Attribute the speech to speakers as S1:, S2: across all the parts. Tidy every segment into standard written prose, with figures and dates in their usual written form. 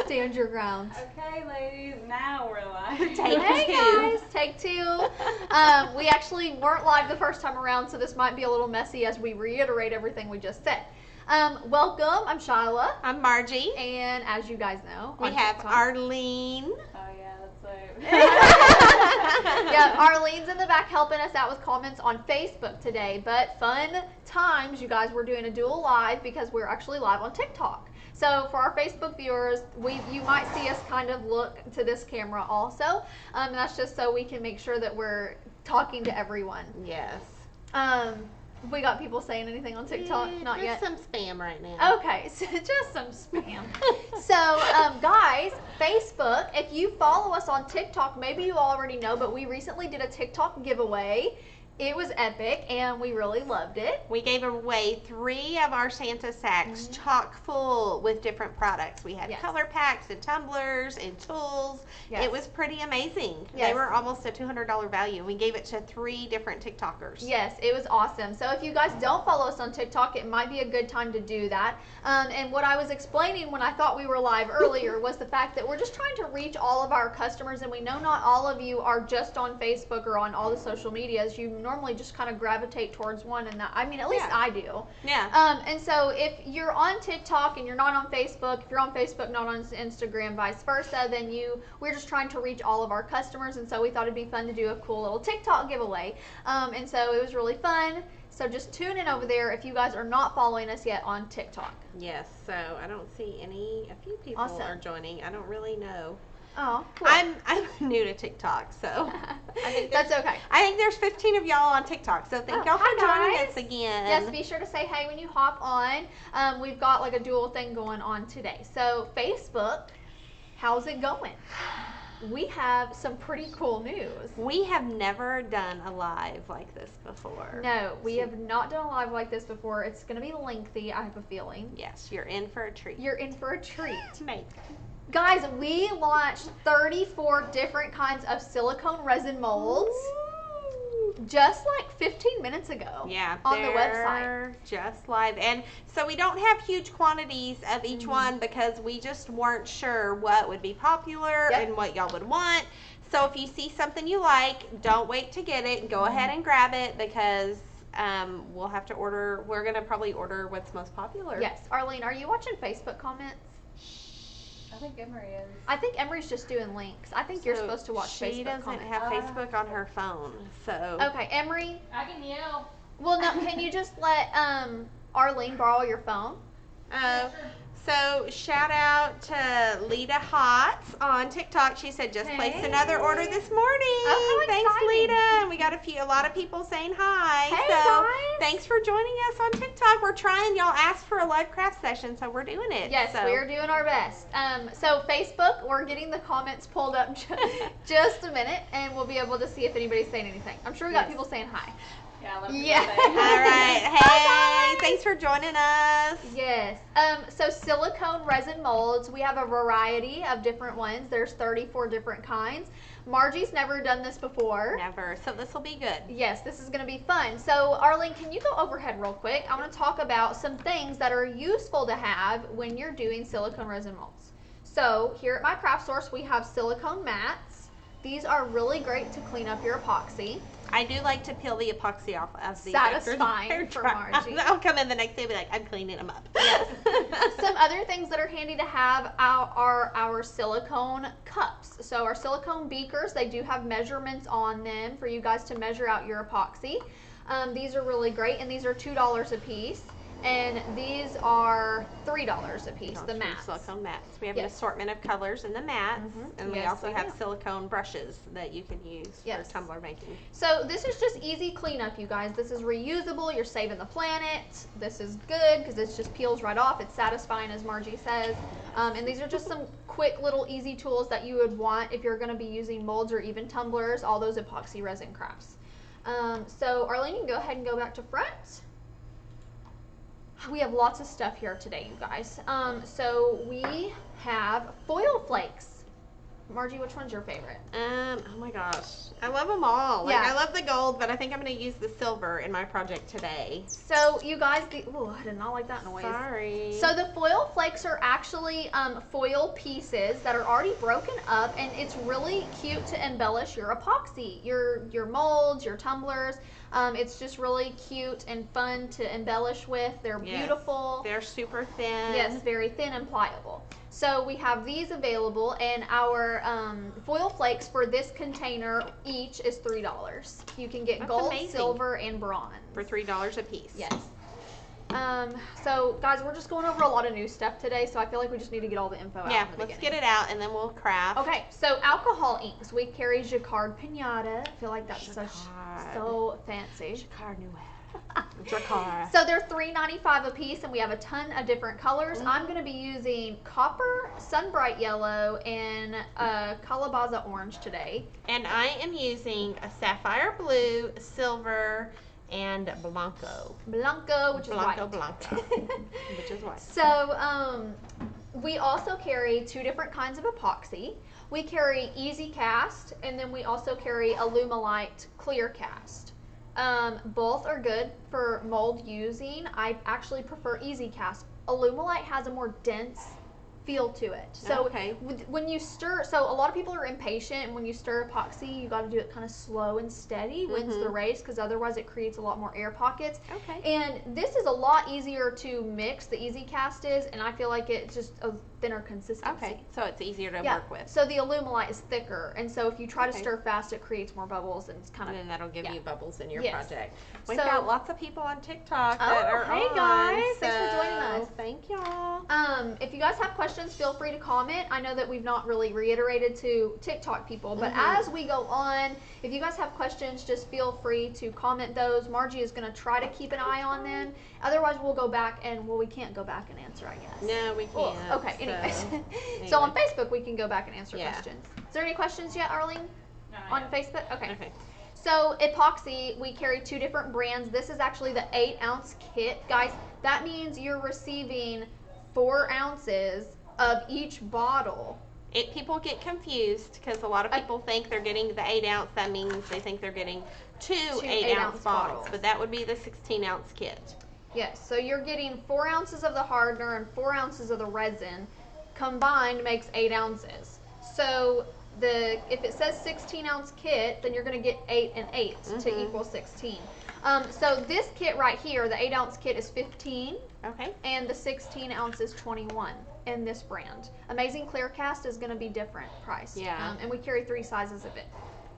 S1: Stand your grounds.
S2: Okay, ladies, now we're live.
S1: Hey guys, take two. We actually weren't live the first time around, so this might be a little messy as we reiterate everything we just said. Welcome, I'm Shyla.
S3: I'm Margie.
S1: And as you guys know,
S3: we have Arlene.
S2: Oh yeah, that's right.
S1: Yeah, Arlene's in the back helping us out with comments on Facebook today. But fun times, you guys, we're doing a dual live because we're actually live on TikTok. So for our Facebook viewers, you might see us kind of look to this camera also. And that's just so we can make sure that we're talking to everyone.
S3: Yes.
S1: We got people saying anything on TikTok? Not yet.
S3: Just some spam right now.
S1: Okay, so just some spam. So, guys, Facebook, if you follow us on TikTok, maybe you already know, but we recently did a TikTok giveaway. It was epic, and we really loved it.
S3: We gave away 3 of our Santa sacks chock full with different products. We had color packs and tumblers and tools.
S1: Yes.
S3: It was pretty amazing.
S1: Yes.
S3: They were almost a $200 value. We gave it to 3 different TikTokers.
S1: Yes, it was awesome. So if you guys don't follow us on TikTok, it might be a good time to do that. And what I was explaining when I thought we were live earlier was the fact that we're just trying to reach all of our customers, and we know not all of you are just on Facebook or on all the social medias. You normally just kind of gravitate towards one, and that, I mean, at least I do.
S3: Yeah.
S1: And so if you're on TikTok and you're not on Facebook, if you're on Facebook, not on Instagram, vice versa, then we're just trying to reach all of our customers, and so we thought it'd be fun to do a cool little TikTok giveaway. And so it was really fun. So just tune in over there if you guys are not following us yet on TikTok.
S3: Yes, so I don't see a few people are joining. I don't really know.
S1: Oh, cool.
S3: I'm new to TikTok, so I think
S1: that's okay.
S3: I think there's 15 of y'all on TikTok, so thank y'all for joining us again.
S1: Yes, be sure to say hey when you hop on. We've got like a dual thing going on today. So Facebook, how's it going? We have some pretty cool news.
S3: We have never done a live like this before.
S1: No, we have not done a live like this before. It's going to be lengthy, I have a feeling.
S3: Yes, you're in for a treat.
S1: You're in for a treat.
S3: Maybe.
S1: Guys, we launched 34 different kinds of silicone resin molds. Just like 15 minutes ago.
S3: Yeah,
S1: on the website.
S3: Just live. And so we don't have huge quantities of each one because we just weren't sure what would be popular and what y'all would want. So if you see something you like, don't wait to get it. Go ahead and grab it because we'll have to order. We're going to probably order what's most popular.
S1: Yes. Arlene, are you watching Facebook comments?
S2: I think Emery is.
S1: I think Emery's just doing links. I think you're supposed to watch Facebook comments.
S3: She doesn't have Facebook on her phone, so.
S1: Okay, Emery.
S2: I can yell.
S1: Well, no, can you just let Arlene borrow your phone?
S3: So shout out to Lita Hotz on TikTok. She said just placed another order this morning.
S1: Oh, how
S3: thanks,
S1: exciting.
S3: Lita. And we got a lot of people saying hi.
S1: Hey,
S3: so
S1: guys.
S3: thanks for joining us on TikTok. We're trying. Y'all asked for a live craft session, so we're doing it.
S1: Yes, we're doing our best. So Facebook, we're getting the comments pulled up just a minute, and we'll be able to see if anybody's saying anything. I'm sure we got people saying hi.
S2: Yeah, I love you.
S1: Yeah.
S3: All right. Hey, thanks for joining us.
S1: Yes. So silicone resin molds, we have a variety of different ones. There's 34 different kinds. Margie's never done this before.
S3: Never. So this will be good.
S1: Yes, this is going to be fun. So Arlene, can you go overhead real quick? I want to talk about some things that are useful to have when you're doing silicone resin molds. So here at my craft source, we have silicone mats. These are really great to clean up your epoxy.
S3: I do like to peel the epoxy off of these.
S1: Satisfying for Margie.
S3: I'll come in the next day and be like, I'm cleaning them up.
S1: Yes. Some other things that are handy to have are our silicone cups. So our silicone beakers, they do have measurements on them for you guys to measure out your epoxy. These are really great, and these are $2 a piece. And these are $3 a piece, the mats.
S3: Silicone mats. We have an assortment of colors in the mats, and we also have silicone brushes that you can use for tumbler making.
S1: So this is just easy cleanup, you guys. This is reusable. You're saving the planet. This is good because it just peels right off. It's satisfying, as Margie says. And these are just some quick little easy tools that you would want if you're going to be using molds or even tumblers, all those epoxy resin crafts. So Arlene, you can go ahead and go back to front. We have lots of stuff here today, you guys. So we have foil flakes. Margie, which one's your favorite?
S3: Oh my gosh. I love them all. Like,
S1: Yeah.
S3: I love the gold, but I think I'm going to use the silver in my project today.
S1: So, you guys, oh, I did not like that noise.
S3: Sorry.
S1: So the foil flakes are actually foil pieces that are already broken up, and it's really cute to embellish your epoxy, your molds, your tumblers. It's just really cute and fun to embellish with. They're beautiful.
S3: They're super thin.
S1: Yes, very thin and pliable. So we have these available, and our foil flakes for this container each is $3. You can get gold, silver, and bronze.
S3: For $3 a piece.
S1: Yes. So guys, we're just going over a lot of new stuff today, so I feel like we just need to get all the info out.
S3: Yeah, let's get it out and then we'll craft.
S1: Okay, so alcohol inks. We carry Jacquard Pinata. I feel like that's so fancy.
S3: Jacquard Noir. Jacquard.
S1: So they're $3.95 a piece, and we have a ton of different colors. I'm going to be using copper, sunbright yellow, and calabaza orange today.
S3: And I am using a sapphire blue, silver, and Blanco,
S1: which is white.
S3: Blanco, which is white.
S1: So we also carry two different kinds of epoxy. We carry Easy Cast, and then we also carry Alumilite Clear Cast. Both are good for mold using. I actually prefer Easy Cast. Alumilite has a more dense feel to it. So when you stir, so a lot of people are impatient, and when you stir epoxy, you got to do it kind of slow and steady, wins the race, because otherwise it creates a lot more air pockets. And this is a lot easier to mix, the Easy Cast is, and I feel like it's just a thinner consistency.
S3: So it's easier to work with.
S1: So the Alumilite is thicker, and so if you try to stir fast, it creates more bubbles, and it's kind of.
S3: And then that'll give you bubbles in your project. We've
S1: So-
S3: got lots of people on TikTok that are
S1: hey
S3: on,
S1: guys, thanks for
S3: so
S1: joining us.
S3: Thank y'all.
S1: If you guys have questions, feel free to comment. I know that we've not really reiterated to TikTok people, but as we go on, if you guys have questions, just feel free to comment those. Margie is going to try to keep an eye on them. Otherwise, we'll go back and, well, we can't go back and answer, I guess.
S3: No, we can't.
S1: Okay, anyways. So on Facebook, we can go back and answer questions. Is there any questions yet, Arlene?
S2: No,
S1: On Facebook? Okay. So epoxy, we carry two different brands. This is actually the 8-ounce kit. Guys, that means you're receiving 4 ounces of each bottle.
S3: People get confused because a lot of people think they're getting the 8-ounce. That means they think they're getting two 8-ounce bottles, but that would be the 16-ounce kit.
S1: Yes, so you're getting 4 ounces of the hardener and 4 ounces of the resin. Combined makes 8 ounces. So if it says 16-ounce kit, then you're going to get 8 and 8 to equal 16. So this kit right here, the 8-ounce kit, is 15. And the 16-ounce is 21 in this brand. Amazing Clear Cast is going to be different price. And we carry 3 sizes of it.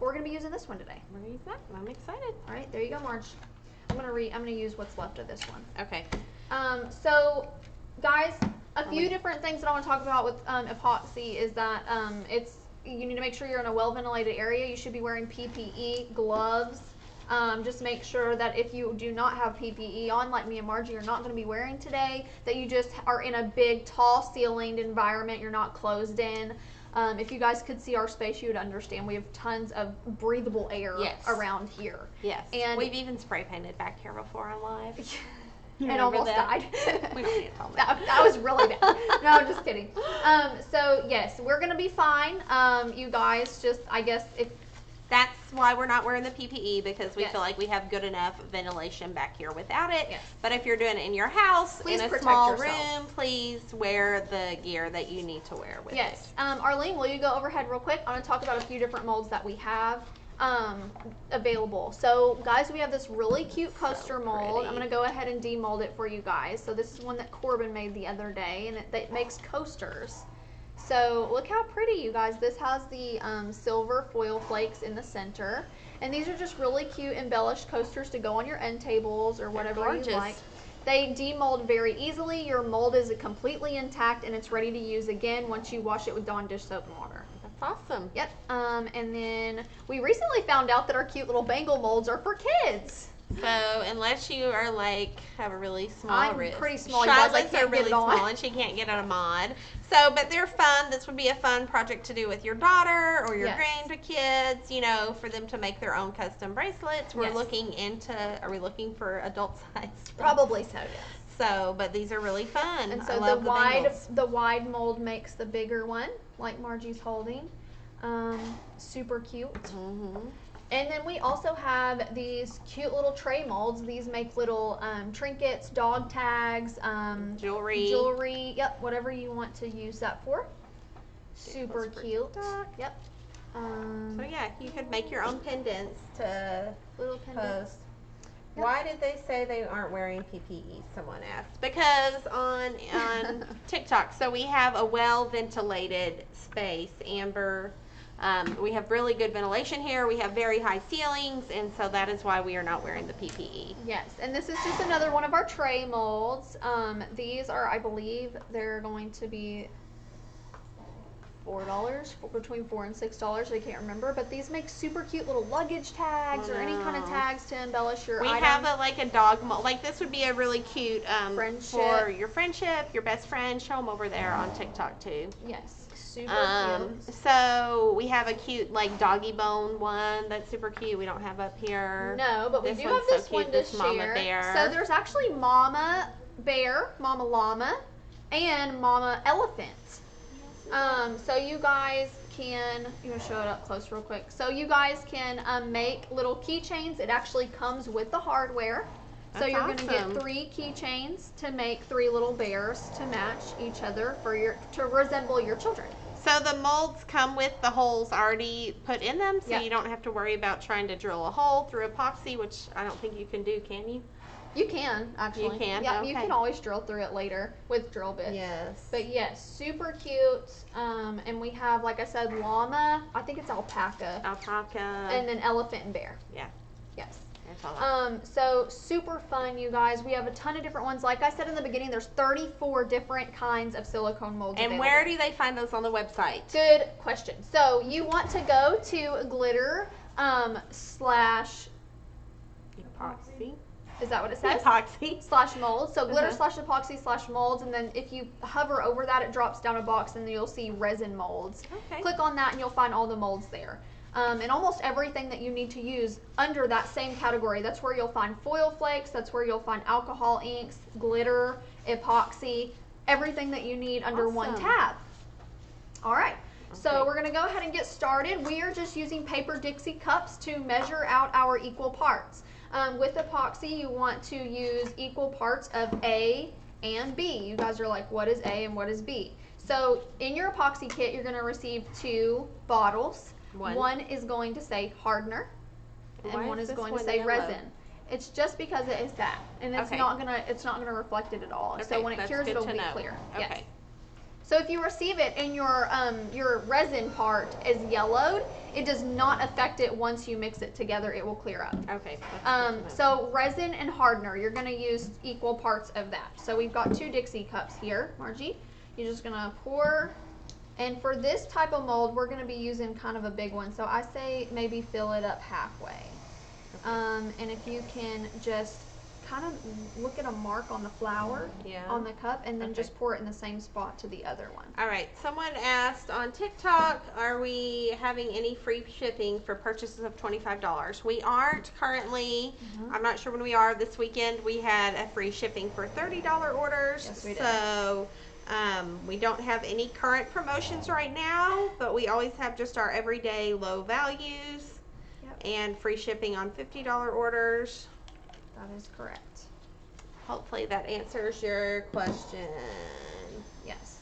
S1: We're going to be using this one today.
S3: We're going to use that. I'm excited.
S1: All right, there you go, Marge. I'm going to use what's left of this one.
S3: Okay.
S1: So, guys, a few different things that I want to talk about with epoxy is that you need to make sure you're in a well-ventilated area. You should be wearing PPE, gloves. Just make sure that if you do not have PPE on, like me and Margie are not going to be wearing today, that you just are in a big, tall ceilinged environment. You're not closed in. If you guys could see our space, you would understand we have tons of breathable air around here.
S3: Yes.
S1: And
S3: we've even spray painted back here before on live.
S1: And almost died.
S3: We don't need to tell them.
S1: That was really bad. No, I'm just kidding. So yes, we're gonna be fine. You guys, just I guess if
S3: that's why we're not wearing the PPE, because we feel like we have good enough ventilation back here without it. But if you're doing it in your house,
S1: please
S3: in a small room, please wear the gear that you need to wear with it.
S1: Arlene, will you go overhead real quick? I want to talk about a few different molds that we have available. So guys, we have this really cute coaster mold. I'm going to go ahead and demold it for you guys. So this is one that Corbin made the other day, and it makes coasters. So look how pretty, you guys. This has the silver foil flakes in the center, and these are just really cute embellished coasters to go on your end tables or whatever you like. They demold very easily. Your mold is completely intact, and it's ready to use again once you wash it with Dawn dish soap and water.
S3: That's awesome.
S1: Yep. And then we recently found out that our cute little Bangle molds are for kids.
S3: So unless you are like have a really small wrist.
S1: I'm pretty small.
S3: Shyla's are really small and she can't get on a mod. So, but they're fun. This would be a fun project to do with your daughter or your grandkids, you know, for them to make their own custom bracelets. We're looking into, are we looking for adult size?
S1: Probably so, yes.
S3: So, but these are really fun.
S1: And so the wide mold makes the bigger one, like Margie's holding. Super cute.
S3: Mm-hmm.
S1: And then we also have these cute little tray molds. These make little trinkets, dog tags,
S3: Jewelry.
S1: Yep, whatever you want to use that for. Super cute. Yep.
S3: So yeah, you could make your own pendants to
S1: Little pendants.
S3: post. Yep. Why did they say they aren't wearing PPE? Someone asked. Because on TikTok, so we have a well-ventilated space, Amber. We have really good ventilation here. We have very high ceilings, and so that is why we are not wearing the PPE.
S1: Yes, and this is just another one of our tray molds. These are, I believe, they're going to be $4, between $4 and $6. I can't remember, but these make super cute little luggage tags or any kind of tags to embellish your
S3: We
S1: items.
S3: have a dog mold. Like this would be a really cute
S1: Friendship.
S3: for your friendship, your best friend. Show them over there on TikTok too.
S1: Yes, super cute.
S3: So we have a cute like doggy bone one that's super cute. We don't have up here.
S1: No, but we
S3: This
S1: do have
S3: one's so
S1: this
S3: cute,
S1: one to
S3: this Mama
S1: share.
S3: Bear.
S1: So there's actually Mama Bear, Mama Llama, and Mama Elephant. So you guys can, you want to show it up close real quick. So you guys can make little keychains. It actually comes with the hardware. So
S3: That's
S1: you're going to
S3: awesome.
S1: get 3 keychains to make 3 little bears to match each other to resemble your children.
S3: So the molds come with the holes already put in them, so
S1: Yep.
S3: you don't have to worry about trying to drill a hole through epoxy, which I don't think you can do, can you?
S1: You can, actually.
S3: You can?
S1: Yeah, you
S3: Okay.
S1: can always drill through it later with drill bits.
S3: Yes.
S1: But yes, super cute. And we have, like I said, llama. I think it's alpaca.
S3: Alpaca.
S1: And then elephant and bear.
S3: Yeah.
S1: Yes.
S3: That's all.
S1: So super fun, you guys. We have a ton of different ones. Like I said in the beginning, there's 34 different kinds of silicone molds
S3: And
S1: available.
S3: where do they find those on the website?
S1: Good question. So you want to go to glitter slash,
S3: Epoxy.
S1: is that what it says?
S3: Epoxy.
S1: Slash molds. So glitter
S3: Uh-huh.
S1: slash epoxy slash molds, and then if you hover over that, it drops down a box, and then you'll see resin molds.
S3: Okay.
S1: Click on that, and you'll find all the molds there. And almost everything that you need to use under that same category. That's where you'll find foil flakes. That's where you'll find alcohol inks, glitter, epoxy, everything that you need under one
S3: Awesome.
S1: tab. All right. So
S3: Okay.
S1: we're going to go ahead and get started. We are just using paper Dixie cups to measure out our equal parts. With epoxy, you want to use equal parts of A and B. You guys are like, what is A and what is B? So in your epoxy kit, you're going to receive 2 bottles. One is going to say hardener, and
S3: Why
S1: one
S3: is
S1: is
S3: this
S1: going
S3: one
S1: to say
S3: yellow?
S1: resin. It's just because it is that, and it's
S3: Okay.
S1: not gonna reflect it at all. So
S3: Okay,
S1: when it
S3: that's
S1: cures,
S3: good
S1: it'll
S3: to
S1: be
S3: know.
S1: clear.
S3: Okay.
S1: Yes. So if you receive it and your resin part is yellowed, it does not affect it once you mix it together. It will clear up.
S3: Okay. that's good to know.
S1: So resin and hardener, you're going to use equal parts of that. So we've got 2 Dixie cups here, Margie. You're just going to pour, and for this type of mold, we're going to be using kind of a big one. So I say maybe fill it up halfway. And if you can just kind of look at a mark on the flour on the cup, and then just pour it in the same spot to the other one.
S3: All right. Someone asked on TikTok, are we having any free shipping for purchases of $25? We aren't currently. I'm not sure when we are. This weekend we had a free shipping for $30 orders.
S1: Yes, we did.
S3: So we don't have any current promotions right now, but we always have just our everyday low values and free shipping on $50 orders.
S1: That is correct.
S3: Hopefully that answers your question.
S1: Yes.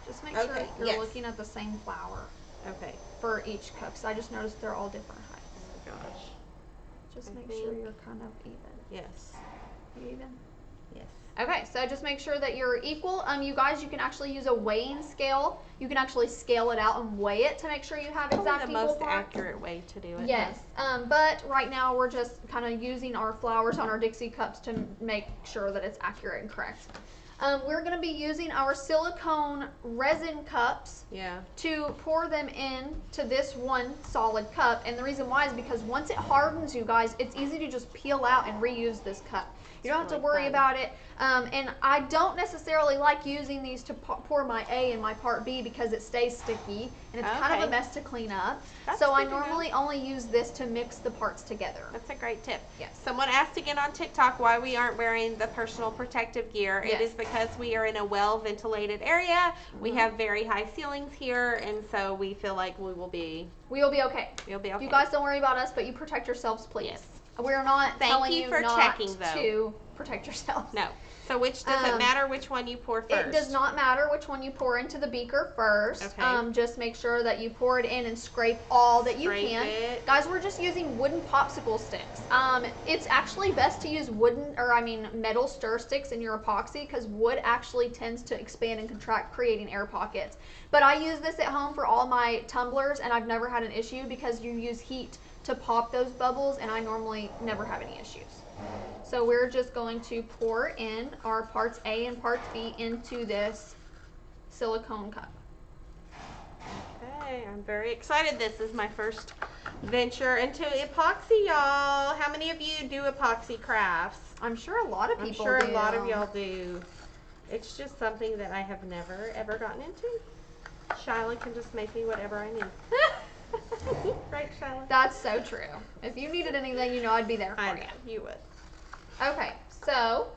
S1: Just make sure
S3: Okay,
S1: you're
S3: yes.
S1: looking at the same flour
S3: Okay.
S1: for each cup. So I just noticed they're all different heights.
S3: Oh my gosh.
S1: Just
S3: I
S1: make sure
S3: think-
S1: you're kind of even.
S3: Yes.
S1: You even?
S3: Yes.
S1: Okay, so just make sure that you're equal. You guys, you can actually use a weighing scale. You can actually scale it out and weigh it to make sure you have
S3: Probably
S1: exact
S3: the
S1: equal
S3: most
S1: parts.
S3: accurate way to do it.
S1: Yes, but right now we're just kind of using our flours on our Dixie cups to make sure that it's accurate and correct. We're going to be using our silicone resin cups
S3: Yeah.
S1: to pour them in to this one solid cup, and the reason why is because once it hardens, you guys, it's easy to just peel out and reuse this cup. You don't have to
S3: really
S1: worry
S3: fun.
S1: about it. And I don't necessarily like using these to pour my A in my part B because it stays sticky and it's kind of
S3: Okay.
S1: a mess to clean up.
S3: That's
S1: So I
S3: good to know.
S1: normally only use this to mix the parts together.
S3: That's a great tip.
S1: Yes.
S3: Someone asked again on TikTok why we aren't wearing the personal protective gear.
S1: Yes.
S3: It is because we are in a well-ventilated area. We have very high ceilings here, and so we feel like we'll be
S1: okay.
S3: You'll be okay.
S1: You guys don't worry about us, but you protect yourselves, please.
S3: Yes.
S1: We're not
S3: Thank
S1: telling
S3: you
S1: you
S3: for
S1: not
S3: checking, though.
S1: to protect yourselves.
S3: No. So which does it matter which one you pour first?
S1: It does not matter which one you pour into the beaker first.
S3: Okay.
S1: Just make sure that you pour it in and scrape all that you
S3: Scrape
S1: can.
S3: it.
S1: Guys, we're just using wooden popsicle sticks. It's actually best to use metal stir sticks in your epoxy because wood actually tends to expand and contract, creating air pockets. But I use this at home for all my tumblers, and I've never had an issue because you use heat to pop those bubbles, and I normally never have any issues. So we're just going to pour in our parts A and parts B into this silicone cup.
S3: Okay, I'm very excited. This is my first venture into epoxy, y'all. How many of you do epoxy crafts?
S1: I'm sure a lot of
S3: I'm
S1: people
S3: sure
S1: do.
S3: a lot of y'all do. It's just something that I have never, ever gotten into. Shiloh can just make me whatever I need. Right, Shiloh?
S1: That's so true. If you needed anything, you know I'd be there for
S3: I
S1: you.
S3: know, you would.
S1: Okay, so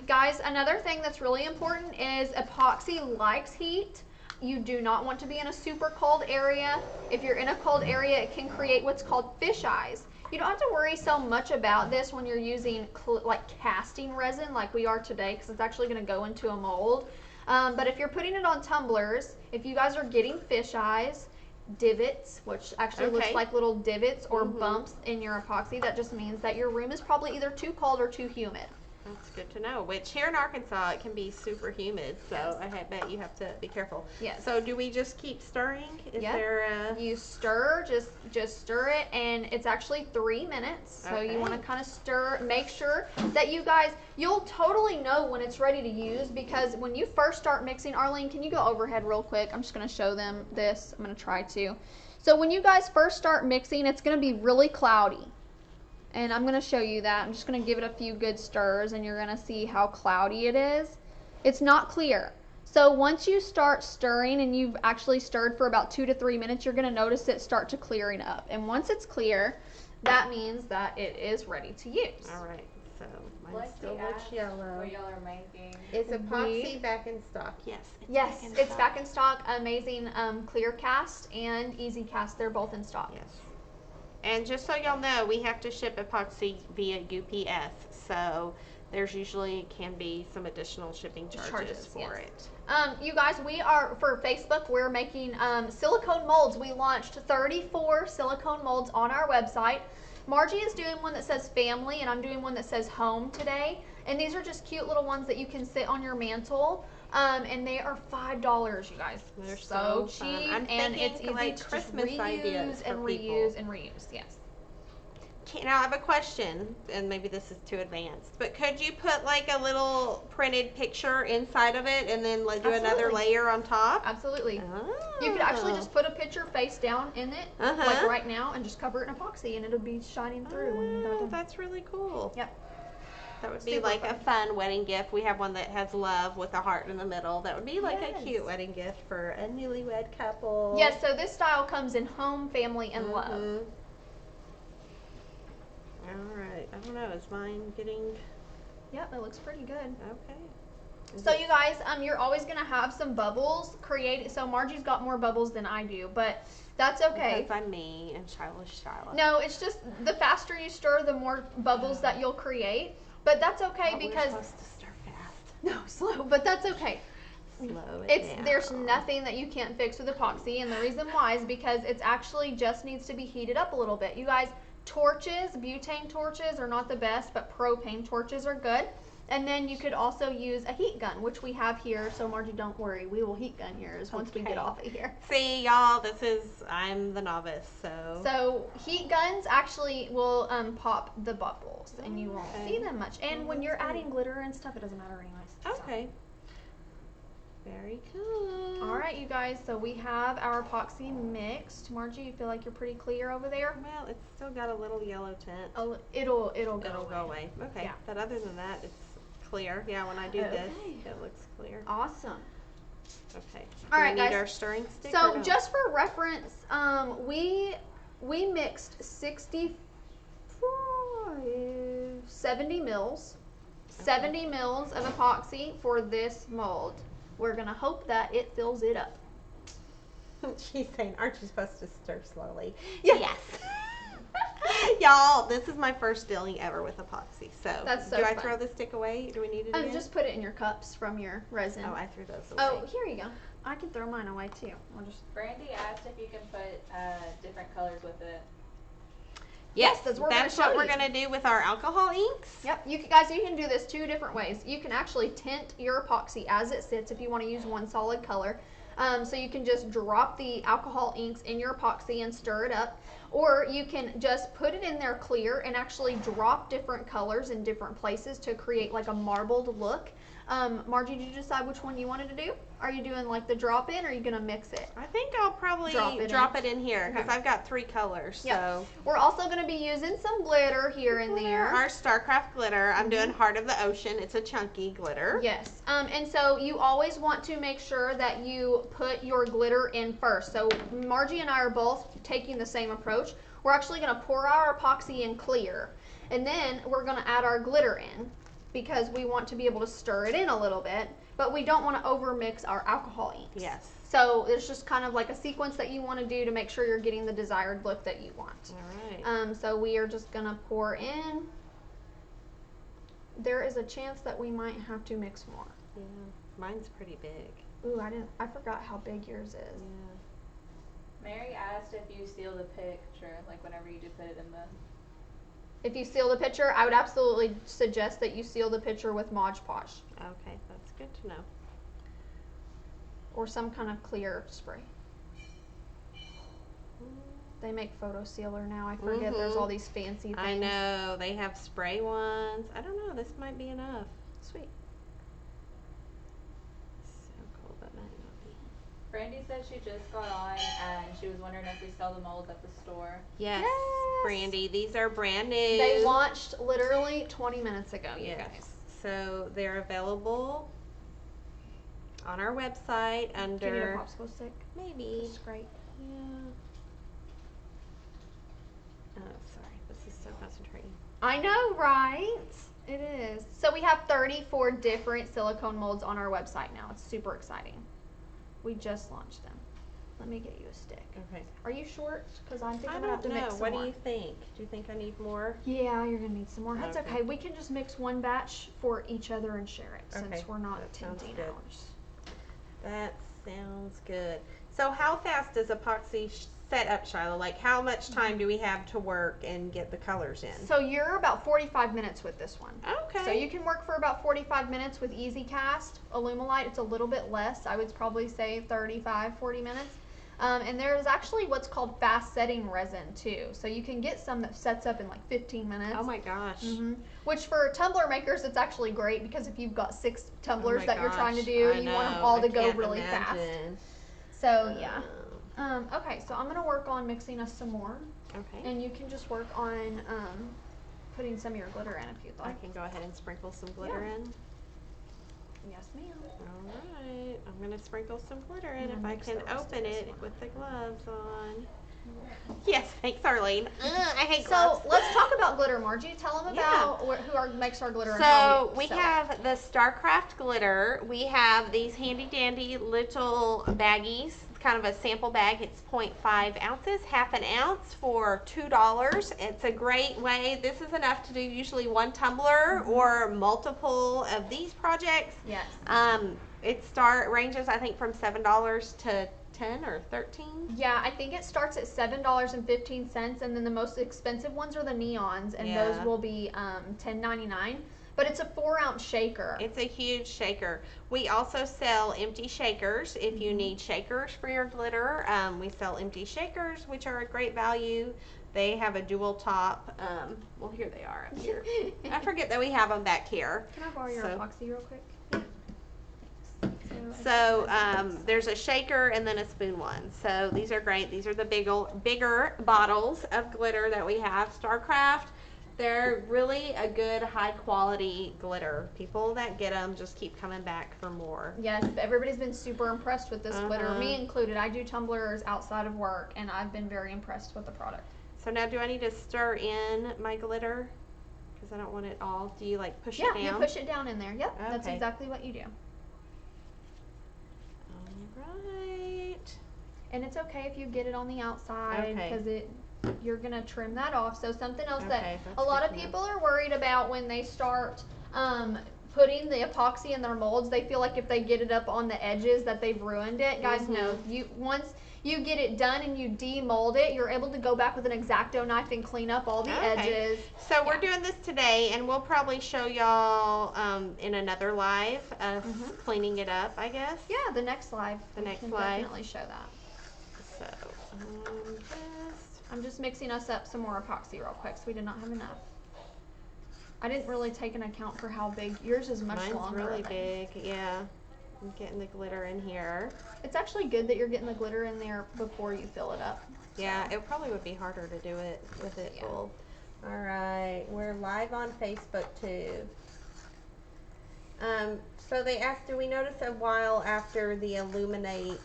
S1: guys, another thing that's really important is epoxy likes heat. You do not want to be in a super cold area. If you're in a cold area, it can create what's called fish eyes. You don't have to worry so much about this when you're using like casting resin like we are today, because it's actually going to go into a mold. But if you're putting it on tumblers, if you guys are getting fish eyes, divots, which actually looks like little divots or bumps in your epoxy, that just means that your room is probably either too cold or too humid.
S3: That's good to know. Which here in Arkansas, it can be super humid, so I bet you have to be careful.
S1: Yes.
S3: So do we just keep stirring? Is
S1: Yep.
S3: there a...
S1: You stir, just stir it, and it's actually 3 minutes. So you want to kind of stir, make sure that you guys, you'll totally know when it's ready to use, because when you first start mixing, Arlene, can you go overhead real quick? I'm just going to show them this. I'm going to try to. So when you guys first start mixing, it's going to be really cloudy. And I'm going to show you that. I'm just going to give it a few good stirs, and you're going to see how cloudy it is. It's not clear. So once you start stirring and you've actually stirred for about 2 to 3 minutes, you're going to notice it start to clearing up. And once it's clear, that means that it is ready to use.
S3: All right, so mine
S2: Like
S3: still
S2: the
S3: looks
S2: ads
S3: yellow.
S2: what y'all are making.
S3: Is epoxy back in stock? Yes.
S1: Yes, it's back in stock. Amazing clear cast and easy cast. They're both in stock.
S3: Yes. And just so y'all know, we have to ship epoxy via UPS, so there's usually can be some additional shipping charges for it.
S1: You guys, we are, for Facebook, we're making silicone molds. We launched 34 silicone molds on our website. Margie is doing one that says family, and I'm doing one that says home today. And these are just cute little ones that you can sit on your mantle. And they are $5, you guys.
S3: They're
S1: so
S3: so
S1: cheap,
S3: fun. I'm
S1: and
S3: thinking
S1: it's easy
S3: like
S1: to
S3: Christmas
S1: just
S3: ideas
S1: reuse and
S3: for
S1: reuse
S3: people.
S1: and reuse. Yes.
S3: Now I have a question, and maybe this is too advanced, but could you put like a little printed picture inside of it and then like do another
S1: Absolutely.
S3: layer on top?
S1: Absolutely.
S3: Oh.
S1: You could actually just put a picture face down in it,
S3: Uh-huh.
S1: like right now, and just cover it in epoxy, and it'll be shining through when you're
S3: Oh,
S1: done.
S3: that's really cool.
S1: Yep.
S3: That would be
S1: Super
S3: like
S1: fun.
S3: a fun wedding gift. We have one that has love with a heart in the middle. That would be like
S1: Yes.
S3: a cute wedding gift for a newlywed couple.
S1: Yes, so this style comes in home, family, and love.
S3: Mhm. All right. I don't know. Is mine getting
S1: Yep, it looks pretty good.
S3: okay? Is
S1: So
S3: it-
S1: you guys, you're always gonna have some bubbles created. So Margie's got more bubbles than I do, but that's okay.
S3: Because I'm me and Shiloh's Shiloh.
S1: No, it's just the faster you stir, the more bubbles that you'll create. But that's okay
S3: But we're
S1: because
S3: supposed to stir fast.
S1: no, slow. But that's okay.
S3: Slow it down.
S1: There's nothing that you can't fix with epoxy, and the reason why is because it's actually just needs to be heated up a little bit. You guys, torches, butane torches are not the best, but propane torches are good. And then you could also use a heat gun, which we have here. So Margie, don't worry, we will heat gun yours once we get
S3: Okay.
S1: off of here.
S3: See, y'all, I'm the novice, so.
S1: So heat guns actually will pop the bubbles, and you won't
S3: Okay.
S1: see them much. And when you're adding glitter and stuff, it doesn't matter anyways. So.
S3: Okay. Very cool.
S1: All right, you guys, so we have our epoxy mixed. Margie, you feel like you're pretty clear over there?
S3: Well, it's still got a little yellow tint.
S1: Oh, it'll
S3: go away. Okay.
S1: Yeah.
S3: But other than that, it's clear. Yeah, when I do this, it looks clear.
S1: Awesome.
S3: Okay.
S1: All
S3: Do
S1: right,
S3: we need
S1: guys.
S3: our stirring stick?
S1: So
S3: or no?
S1: just for reference, we mixed 70 mils of epoxy for this mold. We're gonna hope that it fills it up.
S3: She's saying, aren't you supposed to stir slowly?
S1: Yeah.
S3: Yes. Y'all, this is my first dealing ever with epoxy. So,
S1: That's so
S3: do I
S1: fun.
S3: throw the stick away? Do we need it again?
S1: Just put it in your cups from your resin.
S3: Oh, I threw those away.
S1: Oh, here you go. I can throw mine away too. I'll just.
S2: Brandy asked if you can put different colors with it.
S1: Yes, that's what
S3: we're gonna do with our alcohol inks.
S1: Yep, you can do this 2 different ways. You can actually tint your epoxy as it sits if you want to use one solid color. So you can just drop the alcohol inks in your epoxy and stir it up. Or you can just put it in there clear and actually drop different colors in different places to create like a marbled look. Margie, did you decide which one you wanted to do? Are you doing like the drop in or are you going to mix it?
S3: I think I'll probably drop it in here because I've got 3 colors.
S1: Yep.
S3: So
S1: we're also going to be using some glitter here and there.
S3: Our Starcraft glitter. I'm doing Heart of the Ocean. It's a chunky glitter.
S1: Yes. And so you always want to make sure that you put your glitter in first. So Margie and I are both taking the same approach. We're actually going to pour our epoxy in clear. And then we're going to add our glitter in, because we want to be able to stir it in a little bit, but we don't want to overmix our alcohol inks.
S3: Yes.
S1: So it's just kind of like a sequence that you want to do to make sure you're getting the desired look that you want.
S3: All right.
S1: So we are just going to pour in. There is a chance that we might have to mix more.
S3: Yeah, mine's pretty big.
S1: Ooh, I forgot how big yours is.
S3: Yeah.
S2: Mary asked if you seal the picture, like whenever you do put it in the.
S1: If you seal the picture, I would absolutely suggest that you seal the picture with Mod Podge
S3: Okay, that's good to know.
S1: or some kind of clear spray. They make photo sealer now. I forget there's all these fancy things.
S3: I know, they have spray ones. I don't know, this might be enough.
S1: Sweet.
S3: So cool, but might not be.
S2: Brandy said she just got on and she was wondering if we sell the molds at the store.
S3: Yes,
S1: Yes.
S3: Brandy, these are brand new.
S1: They launched literally 20 minutes ago, you
S3: Yes.
S1: guys.
S3: So they're available on our website
S1: Give you a
S3: under
S1: popsicle stick.
S3: maybe.
S1: It's great.
S3: Yeah. Oh, sorry. This is so concentrating.
S1: I know, right? It is. So we have 34 different silicone molds on our website now. It's super exciting. We just launched them. Let me get you a stick.
S3: Okay.
S1: Are you short? Because I think
S3: I
S1: I'm gonna have
S3: don't
S1: to
S3: know.
S1: mix some
S3: What
S1: more.
S3: do you think? Do you think I need more?
S1: Yeah, you're gonna need some more. That's
S3: Okay.
S1: okay. We can just mix one batch for each other and share it, since
S3: Okay,
S1: we're not
S3: that sounds
S1: tinting
S3: good.
S1: ours.
S3: That sounds good. So how fast does epoxy set up, Shiloh? Like how much time do we have to work and get the colors in?
S1: So you're about 45 minutes with this one.
S3: Okay.
S1: So you can work for about 45 minutes with Easy Cast. Illumilite, it's a little bit less. I would probably say 35, 40 minutes. And there's actually what's called fast setting resin too. So you can get some that sets up in like 15 minutes.
S3: Oh my gosh.
S1: Which for tumbler makers, it's actually great because if you've got 6 tumblers
S3: my
S1: that you're trying to
S3: gosh,
S1: do,
S3: I
S1: you want them
S3: know.
S1: all
S3: I
S1: to go
S3: can't
S1: really fast.
S3: imagine.
S1: So yeah. Okay, so I'm gonna work on mixing us some more,
S3: Okay.
S1: and you can just work on putting some of your glitter in if you'd
S3: I
S1: like.
S3: can go ahead and sprinkle some glitter
S1: Yeah.
S3: in.
S1: Yes, ma'am.
S3: All right. I'm going to sprinkle some glitter in
S1: I'm
S3: if
S1: gonna
S3: I
S1: mix
S3: can
S1: the rest of
S3: open
S1: this
S3: it
S1: one.
S3: with the gloves on. Yes, thanks, Arlene. I hate
S1: So
S3: gloves.
S1: let's talk about glitter, Margie. Tell them
S3: Yeah.
S1: about who makes our glitter. and how
S3: So we
S1: sell it.
S3: have the Starcraft glitter. We have these handy dandy little baggies. It's kind of a sample bag. It's 0.5 ounces, half an ounce for $2. It's a great way. This is enough to do usually one tumbler or multiple of these projects.
S1: Yes.
S3: It ranges I think from $7 to 10 or 13.
S1: Yeah, I think it starts at $7.15, and then the most expensive ones are the neons, and those
S3: Yeah.
S1: will be $10.99. But it's a 4-ounce shaker.
S3: It's a huge shaker. We also sell empty shakers if you need shakers for your glitter. We sell empty shakers, which are a great value. They have a dual top. Well, here they are up here. I forget that we have them back here.
S1: Can I borrow your
S3: So-
S1: epoxy real quick?
S3: So So there's a shaker and then a spoon one. So these are great. These are the bigger bottles of glitter that we have. Starcraft, they're really a good high quality glitter. People that get them just keep coming back for more.
S1: Yes, everybody's been super impressed with this glitter, me included. I do tumblers outside of work and I've been very impressed with the product.
S3: So now do I need to stir in my glitter? Because I don't want it all. Do you like push it down?
S1: Yeah, you push it down in there. Yep,
S3: Okay.
S1: That's exactly what you do.
S3: Right.
S1: And it's okay if you get it on the outside because you're gonna trim that off. So something else that a lot of people are worried about when they start putting the epoxy in their molds, they feel like if they get it up on the edges that they've ruined it. Guys, no. Once you get it done and you demold it, you're able to go back with an X-Acto knife and clean up all the edges.
S3: So we're doing this today, and we'll probably show y'all in another live of cleaning it up, I guess.
S1: Yeah, the next live.
S3: Definitely
S1: show that.
S3: So
S1: I'm just mixing us up some more epoxy real quick, so we did not have enough. I didn't really take an account for how big. Yours is much longer.
S3: Mine's really big, yeah. I'm getting the glitter in here.
S1: It's actually good that you're getting the glitter in there before you fill it up.
S3: Yeah, it probably would be harder to do it with it full. All right, we're live on Facebook too. So they asked, do we notice a while after the Illuminate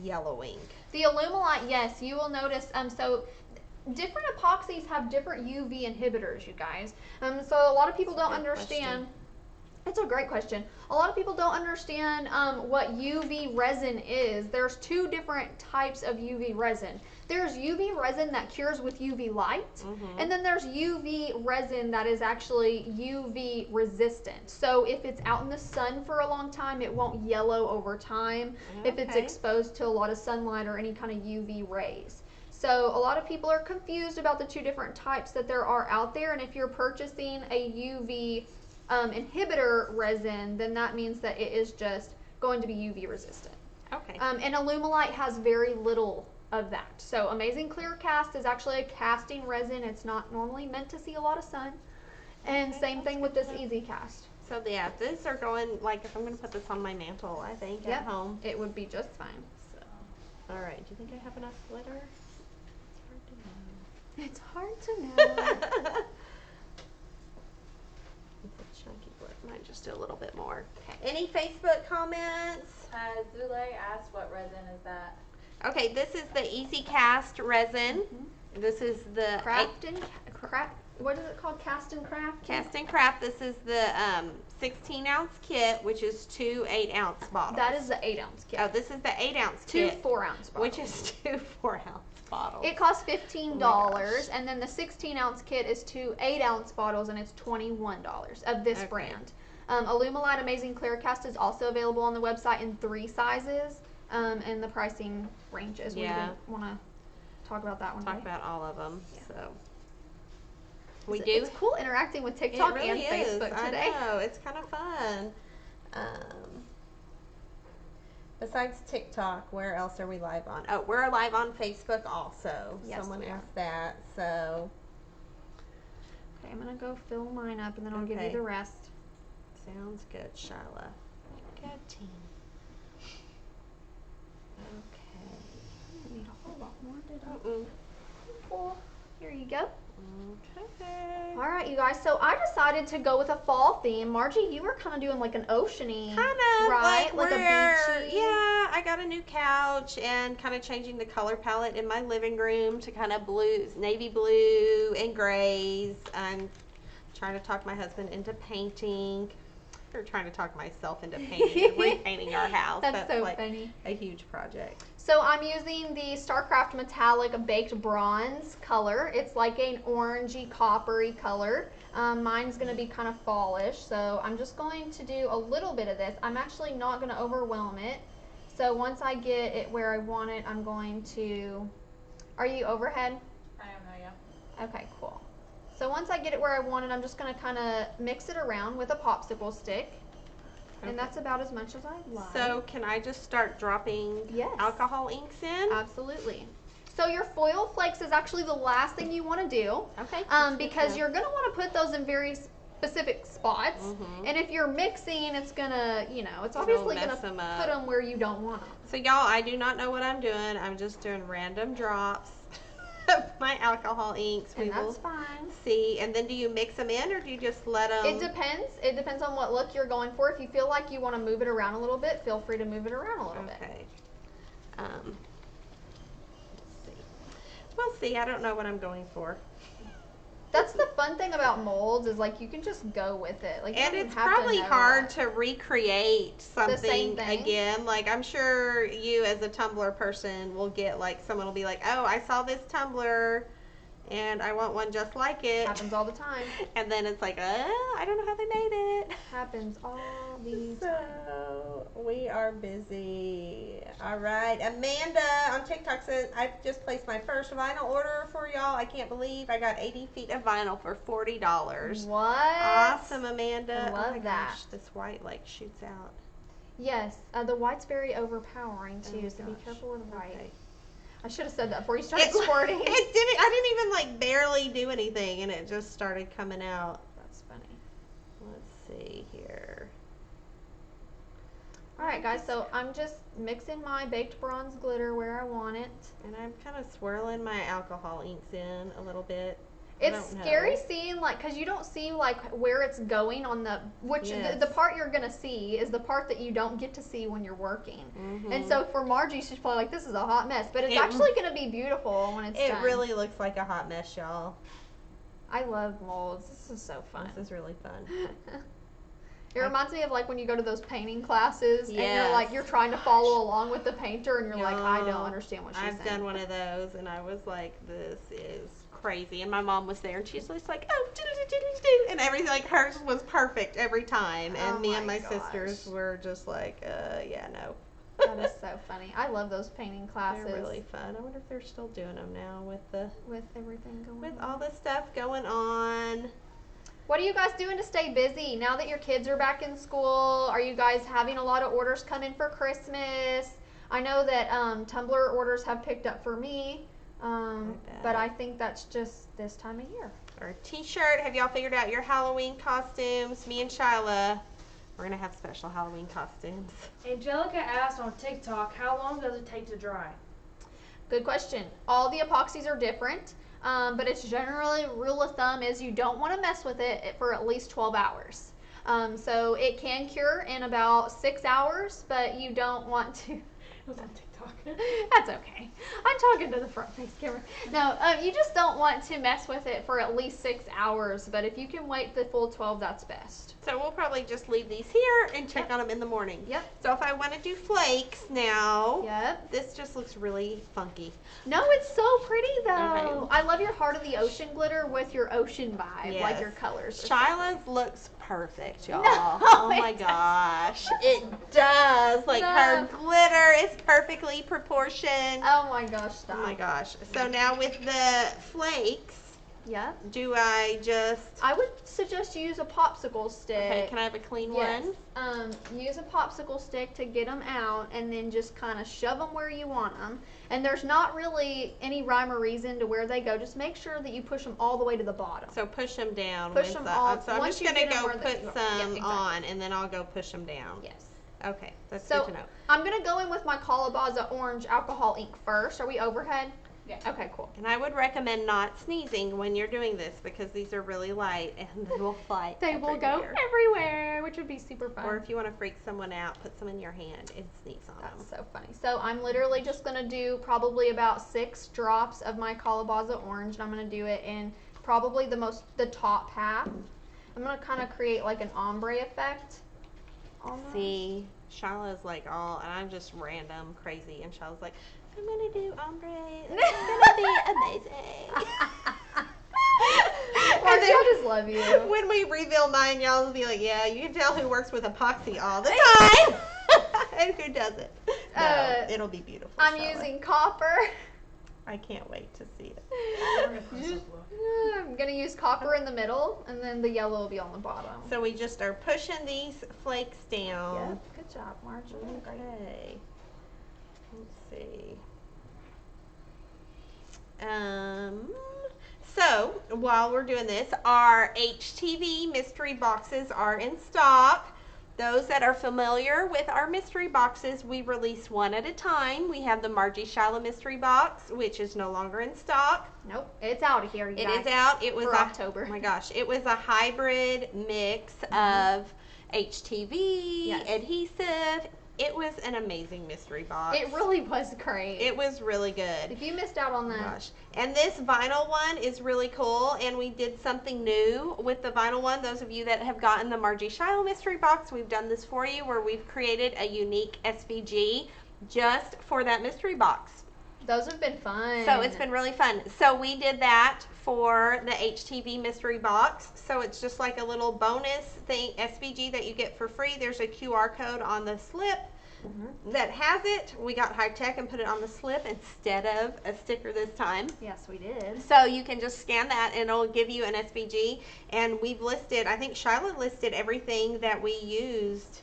S3: yellowing?
S1: The Illumilite, yes, you will notice. So different epoxies have different UV inhibitors, you guys. So a lot of people don't understand. It's a great question. A lot of people don't understand what UV resin is. There's two different types of UV resin. There's UV resin that cures with UV light, and then there's UV resin that is actually UV resistant. So if it's out in the sun for a long time, it won't yellow over time if it's exposed to a lot of sunlight or any kind of UV rays. So a lot of people are confused about the two different types that there are out there, and if you're purchasing a UV inhibitor resin, then that means that it is just going to be UV resistant.
S3: Okay.
S1: And Illumilite has very little of that. So Amazing Clear Cast is actually a casting resin. It's not normally meant to see a lot of sun. And same thing with this Easy Cast.
S3: So yeah, these are going, like if I'm going to put this on my mantle, I think, at home.
S1: It would be just fine.
S3: So, all right, do you think I have enough glitter?
S1: It's hard to know.
S3: Chunky glitter. Might just do a little bit more. Any Facebook comments?
S2: Zule asked what resin is that?
S3: Okay, this is the Easy Cast resin. This is the
S1: Craft and craft. What is it called? Cast and Craft?
S3: Cast and Craft. This is the 16-ounce kit, which is 2 8-ounce bottles.
S1: That is the 8-ounce kit.
S3: Oh, this is the 8-ounce kit.
S1: 2 4-ounce bottles.
S3: Which is 2 4-ounce bottles.
S1: It costs $15, and then the 16-ounce kit is 2 8-ounce bottles, and it's $21 of this brand. Illumilite Amazing Clear Cast is also available on the website in 3 sizes, and the pricing ranges. We didn't want to talk about that one.
S3: Talk about all of them. So
S1: It's cool interacting with TikTok and Facebook today.
S3: I know, it's kind of fun. Besides TikTok, where else are we live on? Oh, we're live on Facebook also.
S1: Yes,
S3: Someone asked that, so.
S1: Okay, I'm going to go fill mine up, and then I'll give you the rest.
S3: Sounds good, Shiloh. Good team. Okay.
S1: I didn't need a whole lot more, did I?
S3: Cool.
S1: Here you go.
S3: Okay.
S1: All right, you guys. So I decided to go with a fall theme. Margie, you were kind of doing like an oceany,
S3: kind of
S1: right? Like a beachy.
S3: Yeah, I got a new couch and kind of changing the color palette in my living room to kind of blues, navy blue and grays. I'm trying to talk my husband into painting. Or trying to talk myself into painting and repainting our house.
S1: That's so
S3: like
S1: funny.
S3: A huge project.
S1: So I'm using the Starcraft Metallic Baked Bronze color. It's like an orangey, coppery color. Mine's going to be kind of fallish, so I'm just going to do a little bit of this. I'm actually not going to overwhelm it. So once I get it where I want it, I'm going to... Are you overhead?
S2: I am now, yeah.
S1: Okay, cool. So once I get it where I want it, I'm just going to kind of mix it around with a popsicle stick. And that's about as much as I like.
S3: So can I just start dropping alcohol inks in?
S1: Absolutely. So your foil flakes is actually the last thing you want to do.
S3: Okay.
S1: Because you're going to want to put those in very specific spots. And if you're mixing, it's gonna, you know, it's obviously gonna put them where you don't want them.
S3: So y'all, I do not know what I'm doing. I'm just doing random drops of my alcohol inks.
S1: And that's fine.
S3: See, and then do you mix them in, or do you just let them?
S1: It depends. It depends on what look you're going for. If you feel like you want to move it around a little bit, feel free to move it around a little bit.
S3: Okay. Let's see. We'll see. I don't know what I'm going for.
S1: That's the fun thing about molds, is like you can just go with it. Like,
S3: and it's probably hard to recreate something again. Like, I'm sure you as a tumbler person will get, like, someone will be like, oh, I saw this tumbler and I want one just like it.
S1: Happens all the time.
S3: And then it's like, I don't know how they made it.
S1: Happens all the time.
S3: So we are busy. All right, Amanda on TikTok says, I've just placed my first vinyl order for y'all. I can't believe I got 80 feet of vinyl for $40.
S1: What?
S3: Awesome, Amanda.
S1: I love
S3: oh my
S1: that.
S3: Gosh, this white like shoots out.
S1: Yes, the white's very overpowering too, so be careful with white. Okay. I should have said that before you started squirting.
S3: I didn't even like barely do anything, and it just started coming out.
S1: That's funny.
S3: Let's see here.
S1: All right, guys, so I'm just mixing my baked bronze glitter where I want it.
S3: And I'm kind of swirling my alcohol inks in a little bit.
S1: It's scary seeing, like, because you don't see, like, where it's going on the, the part you're going to see is the part that you don't get to see when you're working. And so for Margie, she's probably like, this is a hot mess. But it's actually going to be beautiful when it's done.
S3: It really looks like a hot mess, y'all.
S1: I love molds. This is so fun.
S3: This is really fun.
S1: It reminds me of, like, when you go to those painting classes and you're like, you're trying to follow along with the painter and you're like, I don't understand what she's saying.
S3: I've done one of those and I was like, this is crazy. And my mom was there and she's just like, oh, and everything, like, hers was perfect every time. And me and my sisters were just like, yeah, no.
S1: That is so funny. I love those painting classes.
S3: They're really fun. I wonder if they're still doing them now with
S1: everything going on.
S3: With all the stuff going on.
S1: What are you guys doing to stay busy now that your kids are back in school? Are you guys having a lot of orders come in for Christmas? I know that Tumblr orders have picked up for me, but I think that's just this time of year.
S3: Our t-shirt. Have y'all figured out your Halloween costumes? Me and Shiloh, we're going to have special Halloween costumes.
S4: Angelica asked on TikTok, how long does it take to dry?
S1: Good question. All the epoxies are different. But it's generally, rule of thumb is you don't want to mess with it for at least 12 hours. So it can cure in about 6 hours, but you don't want to. It was on TikTok. That's okay. I'm talking to the front face camera. No, you just don't want to mess with it for at least 6 hours, but if you can wait the full 12, that's best.
S3: So we'll probably just leave these here and check on them in the morning.
S1: Yep.
S3: So if I want to do flakes now,
S1: this
S3: just looks really funky.
S1: No, it's so pretty though. Okay. I love your Heart of the Ocean glitter with your ocean vibe, like your colors.
S3: Shylah's looks perfect, y'all. No, oh my gosh. It does. Like her glitter is perfectly proportioned.
S1: Oh my gosh, stop.
S3: Oh my gosh. So now with the flakes, do I would
S1: suggest you use a popsicle stick.
S3: Okay, can I have a clean one?
S1: Use a popsicle stick to get them out and then just kind of shove them where you want them. And there's not really any rhyme or reason to where they go. Just make sure that you push them all the way to the bottom.
S3: So push them down.
S1: Push them all.
S3: So I'm just going to go put some on and then I'll go push them down.
S1: Yes.
S3: Okay, that's good to know.
S1: I'm going to go in with my Calabaza Orange alcohol ink first. Are we overhead?
S2: Yeah.
S1: Okay, cool.
S3: And I would recommend not sneezing when you're doing this because these are really light and they will fly
S1: will go everywhere, which would be super fun.
S3: Or if you want to freak someone out, put some in your hand and sneeze on them.
S1: That's so funny. So I'm literally just going to do probably about 6 drops of my Calabaza Orange, and I'm going to do it in probably the top half. I'm going to kind of create like an ombre effect. Almost.
S3: See, Shylah's like and I'm just random crazy, and Shylah's like, I'm gonna do ombre. It's gonna be amazing.
S1: Margie, I just love you.
S3: When we reveal mine, y'all will be like, yeah, you can tell who works with epoxy all the time and who doesn't. No, it'll be beautiful.
S1: I'm using copper.
S3: I can't wait to see it.
S1: I'm gonna use copper in the middle, and then the yellow will be on the bottom.
S3: So we just are pushing these flakes down.
S1: Yeah, good job, Margie.
S3: Okay. Let's see. So, while we're doing this, our HTV mystery boxes are in stock. Those that are familiar with our mystery boxes, we release one at a time. We have the Margie Shiloh mystery box, which is no longer in stock.
S1: Nope, it's out of here, you guys.
S3: It is out. It was
S1: for October.
S3: Oh my gosh, it was a hybrid mix of HTV,
S1: Yes.
S3: adhesive. It was an amazing mystery box.
S1: It really was great.
S3: It was really good.
S1: If you missed out on
S3: Oh
S1: that,
S3: gosh. And this vinyl one is really cool, and we did something new with the vinyl one. Those of you that have gotten the Margie Shiloh mystery box, we've done this for you where we've created a unique SVG just for that mystery box.
S1: those have been fun.
S3: So it's been really fun. So we did that for the HTV mystery box. So it's just like a little bonus thing, SVG that you get for free. There's a QR code on the slip that has it. We got high tech and put it on the slip instead of a sticker this time.
S1: Yes, we did.
S3: So you can just scan that and it'll give you an SVG. And we've listed, I think Shiloh listed everything that we used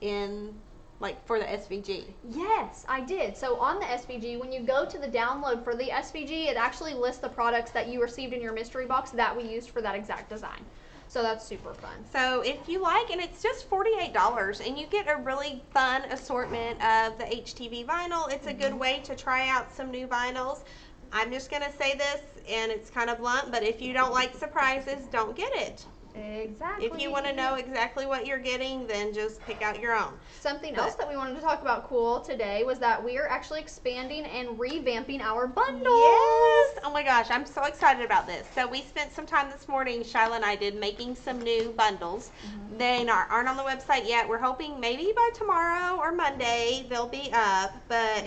S3: in, like, for the SVG.
S1: Yes, I did. So on the SVG, when you go to the download for the SVG, it actually lists the products that you received in your mystery box that we used for that exact design. So that's super fun.
S3: So if you like, and it's just $48, and you get a really fun assortment of the HTV vinyl. It's a good way to try out some new vinyls. I'm just going to say this, and it's kind of blunt, but if you don't like surprises, don't get it.
S1: Exactly.
S3: If you want to know exactly what you're getting, then just pick out your own.
S1: Something else that we wanted to talk about cool today was that we are actually expanding and revamping our bundles.
S3: Yes! Oh my gosh, I'm so excited about this. So we spent some time this morning, Shiloh and I did, making some new bundles. They aren't on the website yet. We're hoping maybe by tomorrow or Monday they'll be up, but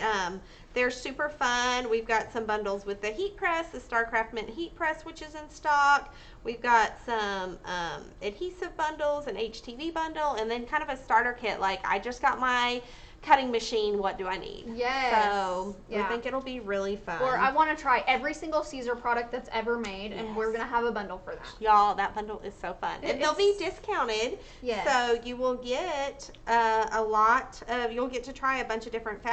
S3: they're super fun. We've got some bundles with the heat press, the Starcraft Mint heat press, which is in stock. We've got some adhesive bundles, an HTV bundle, and then kind of a starter kit. Like, I just got my cutting machine. What do I need?
S1: Yes.
S3: So
S1: Yeah.
S3: we think it'll be really fun.
S1: Or I want to try every single Caesar product that's ever made, and we're going to have a bundle for that.
S3: Y'all, that bundle is so fun. And they'll be
S1: It's-
S3: discounted.
S1: Yes.
S3: So you will get a lot of, you'll get to try a bunch of different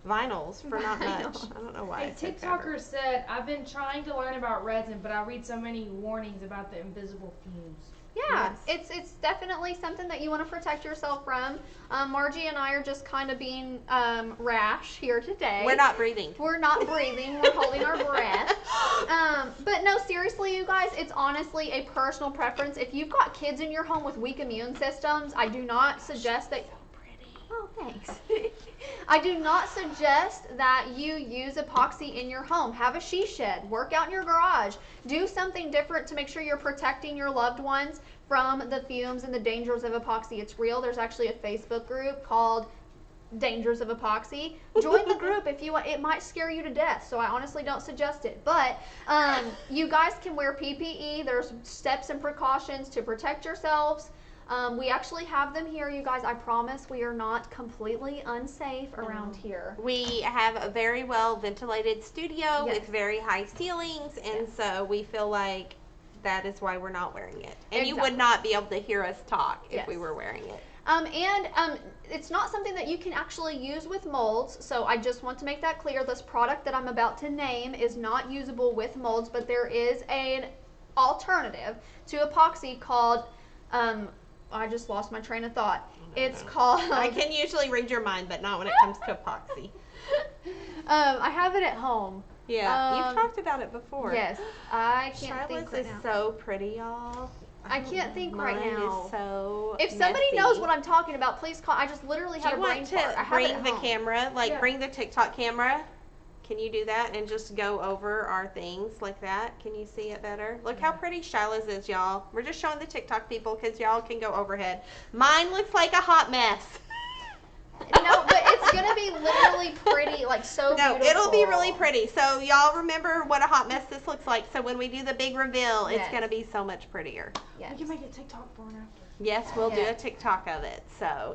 S3: vinyls for not much. I don't know why.
S4: A
S3: I said
S4: TikToker
S3: fabric.
S4: said, I've been trying to learn about resin, but I read so many warnings about the invisible fumes.
S1: Yeah, it's definitely something that you want to protect yourself from. Margie and I are just kind of being rash here today.
S3: We're not breathing.
S1: We're not breathing. We're holding our breath. But no, seriously, you guys, it's honestly a personal preference. If you've got kids in your home with weak immune systems, I do not suggest that. Oh, thanks. I do not suggest that you use epoxy in your home. Have a she shed. Work out in your garage. Do something different to make sure you're protecting your loved ones from the fumes and the dangers of epoxy. It's real. There's actually a Facebook group called Dangers of Epoxy. Join the group if you want. It might scare you to death, so I honestly don't suggest it. But you guys can wear PPE. There's steps and precautions to protect yourselves. We actually have them here, you guys. I promise we are not completely unsafe around here.
S3: We have a very well ventilated studio
S1: Yes.
S3: with very high ceilings, and so we feel like that is why we're not wearing it. And you would
S1: Exactly.
S3: not be able to hear us talk if
S1: Yes.
S3: we were wearing it.
S1: It's not something that you can actually use with molds, so I just want to make that clear. This product that I'm about to name is not usable with molds, but there is an alternative to epoxy called, I just lost my train of thought. It's called,
S3: I can usually read your mind, but not when it comes to epoxy.
S1: I have it at home.
S3: Yeah, you've talked about it before.
S1: Yes, I can't think
S3: Shiloh's
S1: right
S3: is
S1: now.
S3: so pretty, y'all.
S1: I can't think right
S3: Mine
S1: now.
S3: is so
S1: If somebody
S3: messy.
S1: knows what I'm talking about, please call. I just literally
S3: Do
S1: had
S3: you
S1: a brain
S3: want
S1: fart. I
S3: to
S1: have it
S3: bring
S1: at
S3: the
S1: home.
S3: camera, like
S4: Yeah.
S3: bring the TikTok camera? Can you do that and just go over our things like that? Can you see it better? Look how pretty Shiloh's is, y'all. We're just showing the TikTok people because y'all can go overhead. Mine looks like a hot mess.
S1: No, but it's gonna be literally pretty, like so
S3: No,
S1: beautiful.
S3: it'll be really pretty. So y'all remember what a hot mess this looks like. So when we do the big reveal, it's
S1: Yes.
S3: going to be so much prettier.
S1: Yes.
S4: We can make a TikTok before and after.
S3: Yes, we'll do
S1: Yeah.
S3: a TikTok of it. So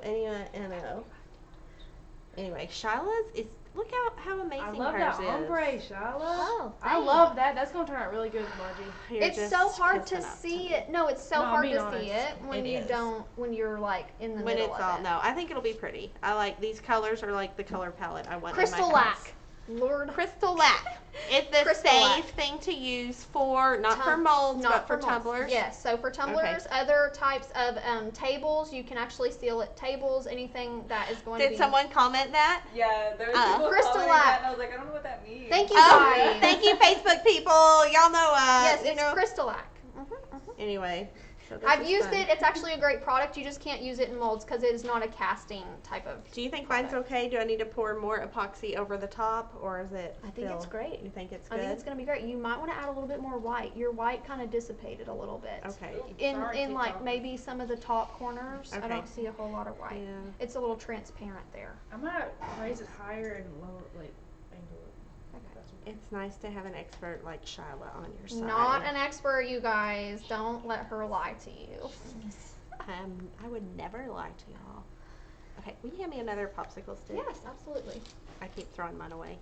S3: anyway, Shiloh's is, look how amazing
S4: I love
S3: hers
S4: that
S3: is.
S4: ombre, Shiloh.
S1: Oh,
S4: I
S1: thanks.
S4: love that. That's going to turn out really good, Margie.
S3: You're
S1: It's
S3: just
S1: so hard to
S3: kissing up
S1: see
S3: me.
S1: it. No, it's so
S4: No, I'm
S1: hard
S4: being
S1: to
S4: honest.
S1: see it when
S3: It
S1: you
S3: is.
S1: don't, when you're like in the
S3: When
S1: middle
S3: it's
S1: of
S3: all,
S1: it.
S3: no, I think it'll be pretty. I like these colors are like the color palette I want
S1: Crystal
S3: in my house.
S1: lac. Lord.
S3: Crystal lac is the
S1: Crystal
S3: safe
S1: lac.
S3: thing to use for, not for molds, but for
S1: molds.
S3: tumblers.
S1: Yes, so for tumblers, other types of tables, you can actually seal it. Tables, anything that is going to be.
S3: Did someone comment that?
S2: Yeah, there was people
S1: Crystal
S2: commenting
S1: lac.
S2: that, and I was like, I don't know what that means.
S1: Thank you
S3: Oh,
S1: guys.
S3: thank you, Facebook people. Y'all know,
S1: Yes,
S3: you
S1: it's
S3: know.
S1: Crystal lac.
S3: Anyway. So this
S1: I've
S3: is
S1: used
S3: fun.
S1: it. It's actually a great product. You just can't use it in molds because it is not a casting type of.
S3: Do you think mine's okay? Do I need to pour more epoxy over the top, or is it?
S1: I think it's great.
S3: You think it's
S1: I
S3: good?
S1: think it's going to be great. You might want to add a little bit more white. Your white kind of dissipated a little bit.
S3: Okay.
S1: In like maybe some of the top corners.
S3: Okay.
S1: I don't see a whole lot of white.
S3: Yeah.
S1: It's a little transparent there.
S4: I might raise it higher and lower, like angle it.
S3: It's nice to have an expert like Shiloh on your side.
S1: Not an expert, you guys. Don't let her lie to you.
S3: I would never lie to y'all. Okay, will you hand me another popsicle stick?
S1: Yes, absolutely.
S3: I keep throwing mine away.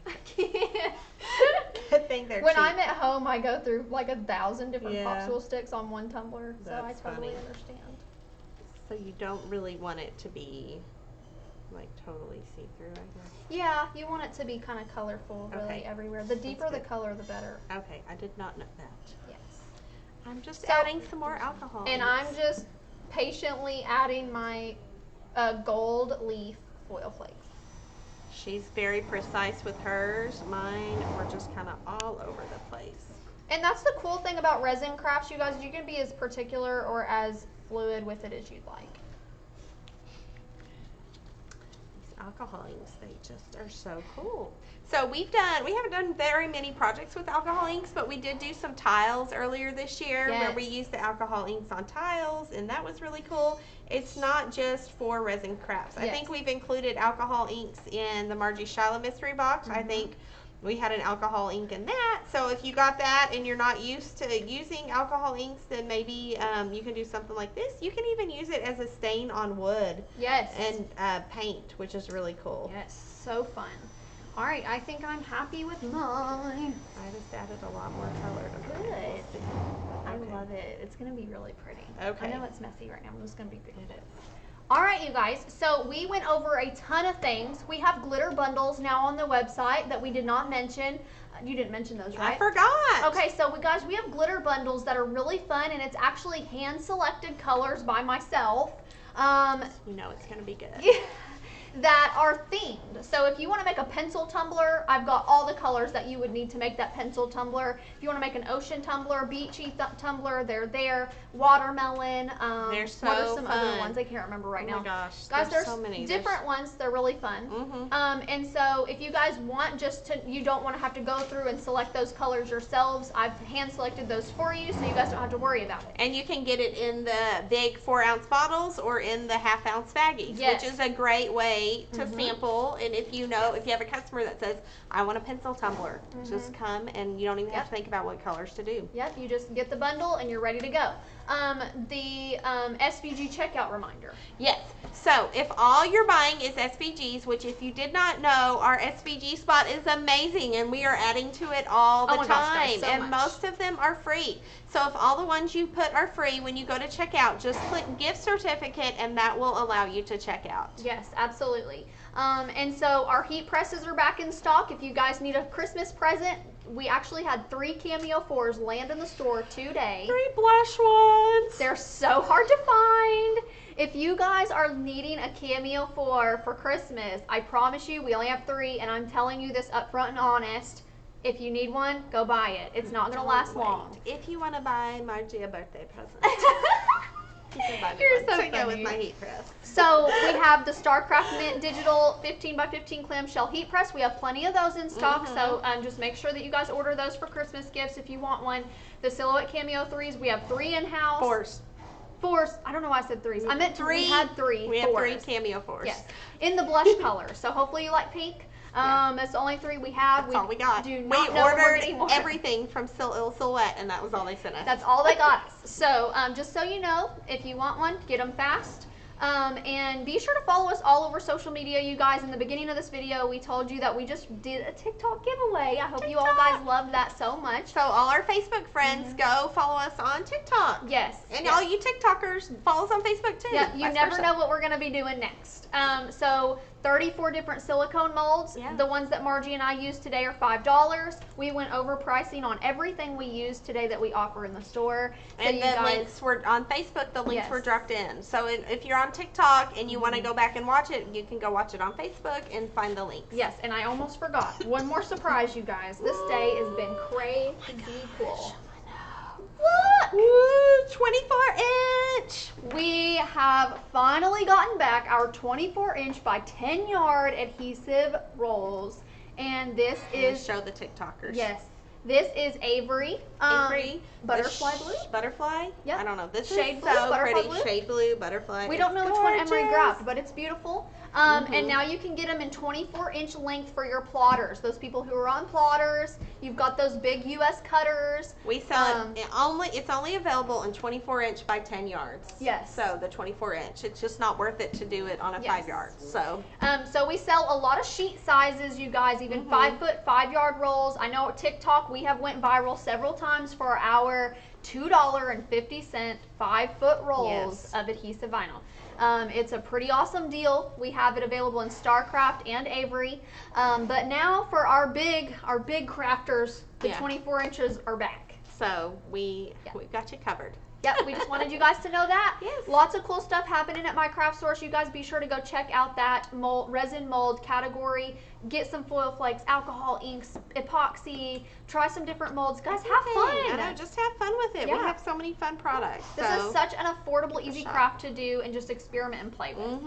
S1: I can't.
S3: Good thing they're
S1: When
S3: cheap.
S1: I'm at home, I go through like 1,000 different
S3: Yeah.
S1: popsicle sticks on one tumbler, so I
S3: That's
S1: totally
S3: funny.
S1: understand.
S3: So you don't really want it to be like totally see-through, I guess.
S1: Yeah, you want it to be kind of colorful, really,
S3: Okay.
S1: everywhere. The deeper the
S3: good.
S1: color, the better.
S3: Okay, I did not know that.
S1: Yes.
S3: I'm just
S1: So-
S3: adding some more alcohol.
S1: And I'm just patiently adding my gold leaf foil flakes.
S3: She's very precise with hers. Mine were just kind of all over the place.
S1: And that's the cool thing about resin crafts, you guys. You can be as particular or as fluid with it as you'd like.
S3: These alcohol inks, they just are so cool. So we haven't done very many projects with alcohol inks, but we did do some tiles earlier this year where
S1: Yes.
S3: we used the alcohol inks on tiles, and that was really cool. It's not just for resin crafts. I
S1: Yes.
S3: think we've included alcohol inks in the Margie Shiloh mystery box. I think we had an alcohol ink in that. So if you got that and you're not used to using alcohol inks, then maybe you can do something like this. You can even use it as a stain on wood
S1: Yes.
S3: and paint, which is really cool.
S1: Yes, so fun. All right, I think I'm happy with mine.
S3: I just added a lot more color to mine.
S1: Good.
S3: We'll see.
S1: I
S3: Okay.
S1: love it. It's going to be really pretty.
S3: Okay.
S1: I know it's messy right now. I'm just going to be good at it. All right, you guys. So we went over a ton of things. We have glitter bundles now on the website that we did not mention. You didn't mention those, right?
S3: I forgot.
S1: Okay, so guys, we have glitter bundles that are really fun, and it's actually hand-selected colors by myself.
S3: You know it's going to be good.
S1: That are themed. So if you want to make a pencil tumbler, I've got all the colors that you would need to make that pencil tumbler. If you want to make an ocean tumbler, beachy tumbler, they're there. Watermelon.
S3: They're
S1: what
S3: so
S1: are some other
S3: fun.
S1: ones? I can't remember right now.
S3: Oh my gosh.
S1: Guys, there's
S3: so many.
S1: different ones. They're really fun. And so if you guys want you don't want to have to go through and select those colors yourselves, I've hand selected those for you so you guys don't have to worry about it.
S3: And you can get it in the big 4-ounce bottles or in the half-ounce baggies,
S1: Yes.
S3: which is a great way to sample. And if you have a customer that says, I want a pencil tumbler, just come and you don't even have to think about what colors to do.
S1: Yep, you just get the bundle and you're ready to go. The SVG Checkout Reminder.
S3: Yes. So if all you're buying is SVGs, which if you did not know, our SVG spot is amazing and we are adding to it all the
S1: Oh my
S3: time.
S1: gosh, guys, so
S3: and
S1: much.
S3: most of them are free. So if all the ones you put are free, when you go to checkout, just click gift certificate and that will allow you to check out.
S1: Yes, absolutely. And so our heat presses are back in stock. If you guys need a Christmas present, we actually had 3 Cameo 4s land in the store today.
S3: 3 blush ones.
S1: They're so hard to find. If you guys are needing a Cameo 4 for Christmas, I promise you we only have 3, and I'm telling you this up front and honest. If you need one, go buy it. It's not going to last long.
S3: If you want to buy Margie a birthday present, you can buy me
S1: You're
S3: one
S1: so
S3: to go with
S1: funny.
S3: my heat press.
S1: So we have the StarCraft Mint Digital 15x15 clamshell heat press. We have plenty of those in stock, so just make sure that you guys order those for Christmas gifts if you want one. The Silhouette Cameo 3s, we have 3 in-house. 4s. I don't know why I said 3s. I meant 3. We had 3.
S3: We have 3
S1: 4s.
S3: Cameo 4s.
S1: Yes, in the blush color. So hopefully you like pink. It's the only 3 we have.
S3: That's all we got.
S1: Do
S3: We
S1: not know if we're
S3: ordered
S1: getting more.
S3: everything from Silhouette, and that was all they sent us.
S1: That's all they got us. So just so you know, if you want one, get them fast. And be sure to follow us all over social media, you guys. In the beginning of this video, we told you that we just did a TikTok giveaway. I hope you all guys loved that so much.
S3: So all our Facebook friends, go follow us on TikTok.
S1: Yes.
S3: And
S1: yes.
S3: all you TikTokers, follow us on Facebook too.
S1: Yeah, you
S3: Vice
S1: never
S3: versa.
S1: know what we're going to be doing next. So 34 different silicone molds.
S3: Yeah.
S1: The ones that Margie and I use today are $5. We went over pricing on everything we use today that we offer in the store. So
S3: And
S1: you
S3: the
S1: guys,
S3: links were on Facebook. The links
S1: Yes.
S3: were dropped in. So if you're on TikTok and you want to go back and watch it, you can go watch it on Facebook and find the links.
S1: yes, and I almost forgot. One more surprise, you guys. This day has been crazy cool. Look!
S3: Woo! 24-inch.
S1: We have finally gotten back our 24-inch by 10-yard adhesive rolls. And this is,
S3: Show the TikTokers.
S1: yes, this is Avery.
S3: Avery.
S1: Butterfly blue.
S3: Butterfly?
S1: Yep.
S3: I don't know. This
S1: Shade
S3: is
S1: blue,
S3: so
S1: butterfly
S3: pretty.
S1: blue.
S3: Shade blue, butterfly.
S1: We
S3: It's
S1: don't know which one Emery
S3: gorgeous.
S1: grabbed, but it's beautiful. And now you can get them in 24-inch length for your plotters. Those people who are on plotters, you've got those big U.S. cutters.
S3: We sell it's only available in 24-inch by 10 yards.
S1: Yes.
S3: So the 24-inch, it's just not worth it to do it on a
S1: Yes.
S3: 5 yards. So
S1: So we sell a lot of sheet sizes, you guys, even 5-foot, 5-yard rolls. I know TikTok, we have went viral several times for our $2.50 5-foot rolls
S3: Yes.
S1: of adhesive vinyl. It's a pretty awesome deal. We have it available in StarCraft and Avery. But now for our big crafters, the 24 inches are back.
S3: so we've got you covered.
S1: Yep, we just wanted you guys to know that.
S3: Yes.
S1: Lots of cool stuff happening at my craft store. So you guys be sure to go check out that resin mold category. Get some foil flakes, alcohol inks, epoxy. Try some different molds. Guys, have fun.
S3: I know, just have fun with it. We
S1: Yeah.
S3: have so many fun products.
S1: This is such an affordable, easy craft to do and just experiment and play with.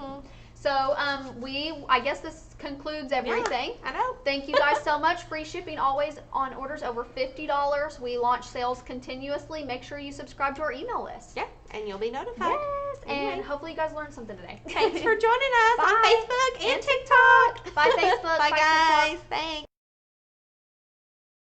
S1: So I guess this concludes everything.
S3: I know.
S1: Thank you guys so much. Free shipping always on orders over $50. We launch sales continuously. Make sure you subscribe to our email list.
S3: Yeah, and you'll be notified.
S1: Yes,
S3: Anyway.
S1: and hopefully you guys learned something today.
S3: Thanks for joining us on
S1: Bye.
S3: Facebook and TikTok.
S1: Bye, Facebook.
S3: Bye,
S1: TikTok.
S3: guys. Thanks.